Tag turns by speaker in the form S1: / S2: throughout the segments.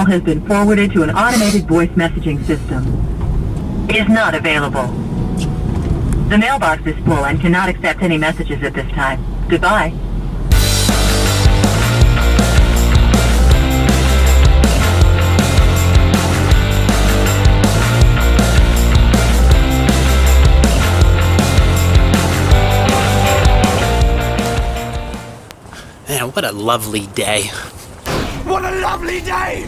S1: call has been forwarded to an automated voice messaging system. Is not available. The mailbox is full and cannot accept any messages at this time. Goodbye.
S2: Man, what a lovely day.
S3: What a lovely day!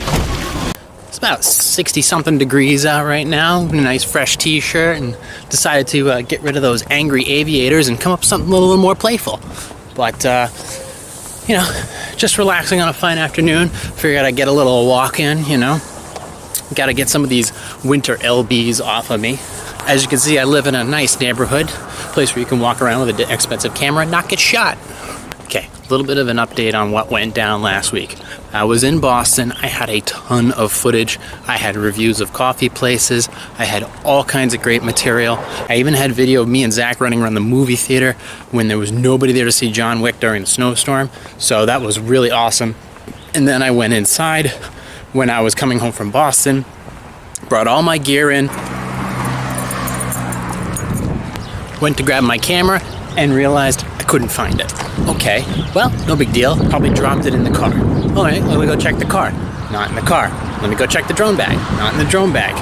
S2: It's about 60-something degrees out right now. A nice fresh t-shirt, and decided to get rid of those angry aviators and come up with something a little more playful. But, you know, just relaxing on a fine afternoon. Figured I'd get a little walk in, you know. Got to get some of these winter LBs off of me. As you can see, I live in a nice neighborhood. Place where you can walk around with an expensive camera and not get shot. Okay, a little bit of an update on what went down last week. I was in Boston. I had a ton of footage. I had reviews of coffee places. I had all kinds of great material. I even had video of me and Zach running around the movie theater when there was nobody there to see John Wick during the snowstorm. So that was really awesome. And then I went inside when I was coming home from Boston, brought all my gear in, went to grab my camera, and realized I couldn't find it. Okay, well, no big deal. Probably dropped it in the car. All right, let me go check the car. Not in the car. Let me go check the drone bag. Not in the drone bag.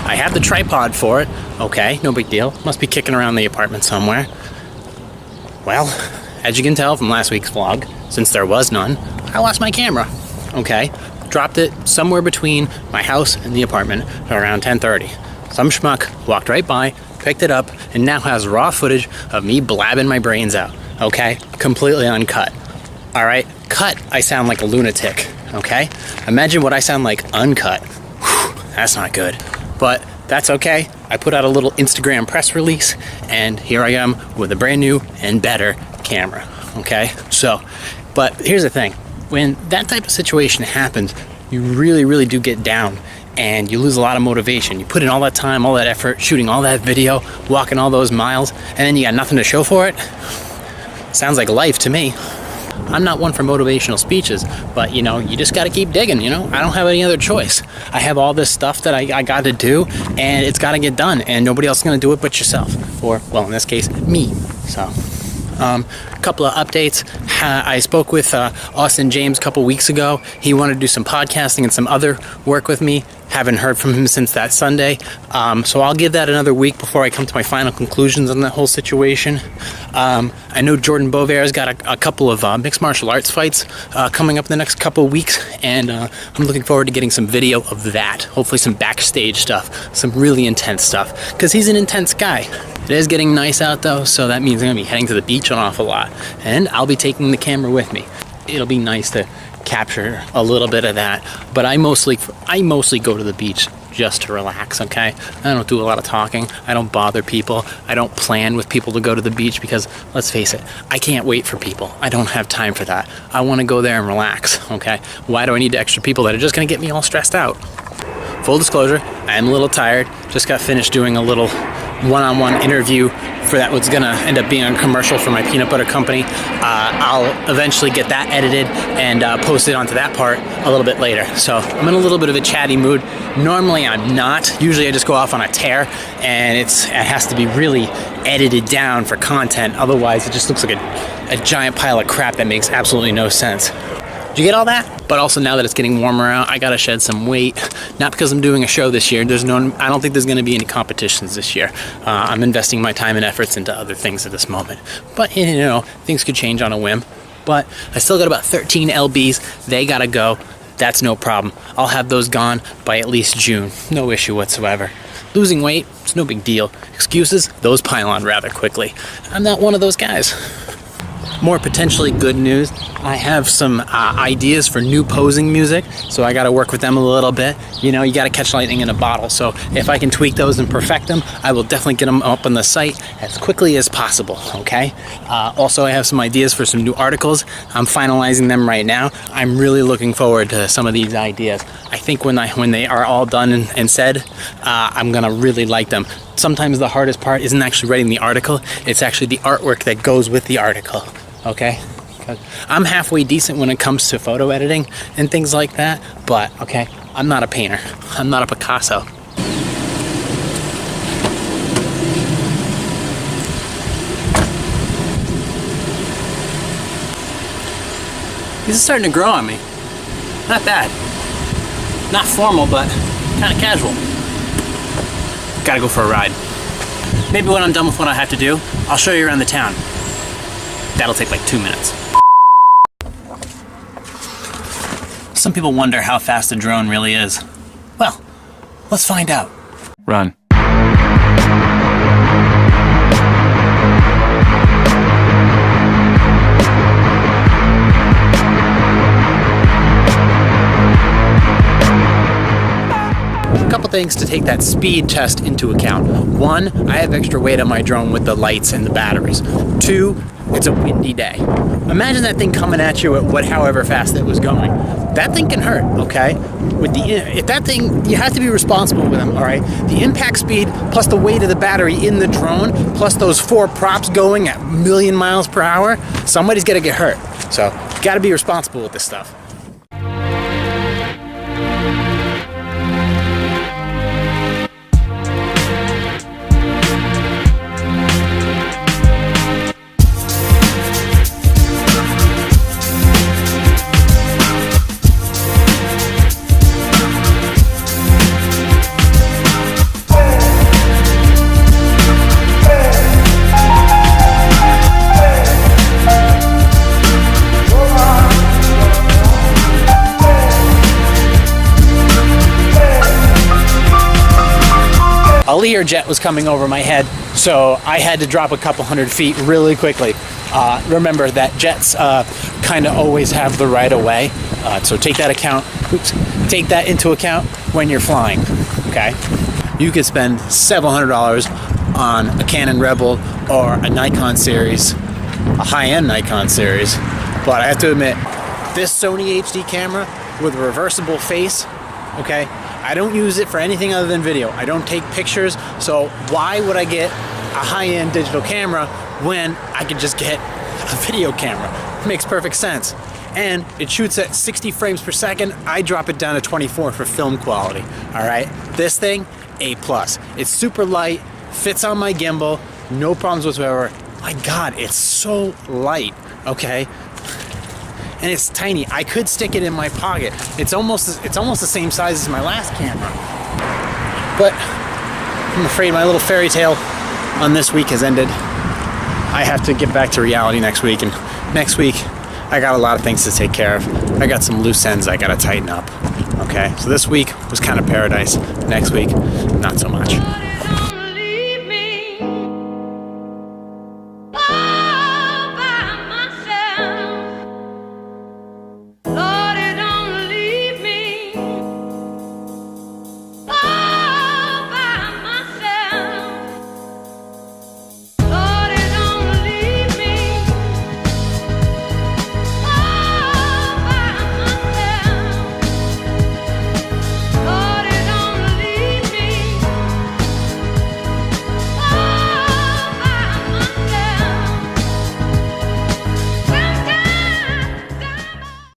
S2: I have the tripod for it. Okay, no big deal. Must be kicking around the apartment somewhere. Well, as you can tell from last week's vlog, since there was none, I lost my camera. Okay, dropped it somewhere between my house and the apartment around 10:30. Some schmuck walked right by, picked it up, and now has raw footage of me blabbing my brains out, okay? Completely uncut. All right, cut, I sound like a lunatic, okay? Imagine what I sound like uncut. Whew, that's not good, but that's okay. I put out a little Instagram press release, and here I am with a brand new and better camera, okay? So, but here's the thing. When that type of situation happens, you really, really do get down. And you lose a lot of motivation. You put in all that time, all that effort, shooting all that video, walking all those miles, and then you got nothing to show for it. Sounds like life to me. I'm not one for motivational speeches, but you know, you just gotta keep digging, you know? I don't have any other choice. I have all this stuff that I got to do, and it's gotta get done, and nobody else is gonna do it but yourself. Or, well, in this case, me. So, a couple of updates. I spoke with Austin James a couple weeks ago. He wanted to do some podcasting and some other work with me. Haven't heard from him since that Sunday. So I'll give that another week before I come to my final conclusions on that whole situation. I know Jordan Beauvair's got a couple of mixed martial arts fights coming up in the next couple of weeks, and I'm looking forward to getting some video of that. Hopefully some backstage stuff, some really intense stuff, because he's an intense guy. It is getting nice out though, so that means I'm going to be heading to the beach an awful lot, and I'll be taking the camera with me. It'll be nice to capture a little bit of that, but I mostly go to the beach just to relax, okay? I don't do a lot of talking. I don't bother people. I don't plan with people to go to the beach because, let's face it, I can't wait for people. I don't have time for that. I want to go there and relax, okay? Why do I need extra people that are just going to get me all stressed out? Full disclosure, I am a little tired. Just got finished doing a little one-on-one interview for that what's gonna end up being a commercial for my peanut butter company. I'll eventually get that edited and post it onto that part a little bit later. So I'm in a little bit of a chatty mood. Normally I'm not. Usually I just go off on a tear, and it has to be really edited down for content. Otherwise it just looks like a giant pile of crap that makes absolutely no sense. Did you get all that? But also now that it's getting warmer out, I gotta shed some weight. Not because I'm doing a show this year. I don't think there's gonna be any competitions this year. I'm investing my time and efforts into other things at this moment. But you know, things could change on a whim. But I still got about 13 LBs. They gotta go. That's no problem. I'll have those gone by at least June. No issue whatsoever. Losing weight, it's no big deal. Excuses, those pile on rather quickly. I'm not one of those guys. More potentially good news, I have some ideas for new posing music, so I got to work with them a little bit. You know, you got to catch lightning in a bottle, so if I can tweak those and perfect them, I will definitely get them up on the site as quickly as possible, okay? Also, I have some ideas for some new articles. I'm finalizing them right now. I'm really looking forward to some of these ideas. I think when they are all done and said, I'm going to really like them. Sometimes the hardest part isn't actually writing the article, it's actually the artwork that goes with the article, okay? I'm halfway decent when it comes to photo editing and things like that, but okay, I'm not a painter. I'm not a Picasso. These are starting to grow on me. Not bad. Not formal, but kind of casual. Gotta go for a ride. Maybe when I'm done with what I have to do, I'll show you around the town. That'll take like 2 minutes. Some people wonder how fast a drone really is. Well, let's find out.
S3: Run.
S2: A couple things to take that speed test into account. One, I have extra weight on my drone with the lights and the batteries. Two, it's a windy day. Imagine that thing coming at you at however fast it was going. That thing can hurt, okay? If that thing, you have to be responsible with them, all right? The impact speed plus the weight of the battery in the drone plus those 4 props going at 1,000,000 miles per hour, somebody's gonna get hurt. So you gotta be responsible with this stuff. A Learjet was coming over my head, so I had to drop a couple 100 feet really quickly. Remember that jets kind of always have the right of way, so take that into account when you're flying. Okay, you could spend several $100s on a Canon Rebel or a Nikon series, a high-end Nikon series, but I have to admit, this Sony HD camera with a reversible face, okay, I don't use it for anything other than video. I don't take pictures, so why would I get a high-end digital camera when I could just get a video camera? It makes perfect sense. And it shoots at 60 frames per second. I drop it down to 24 for film quality, all right? This thing, A+. It's super light, fits on my gimbal, no problems whatsoever. My God, it's so light, okay? And it's tiny. I could stick it in my pocket. It's almost the same size as my last camera. But I'm afraid my little fairy tale on this week has ended. I have to get back to reality next week, and next week I got a lot of things to take care of. I got some loose ends I gotta tighten up. Okay, so this week was kind of paradise. Next week, not so much.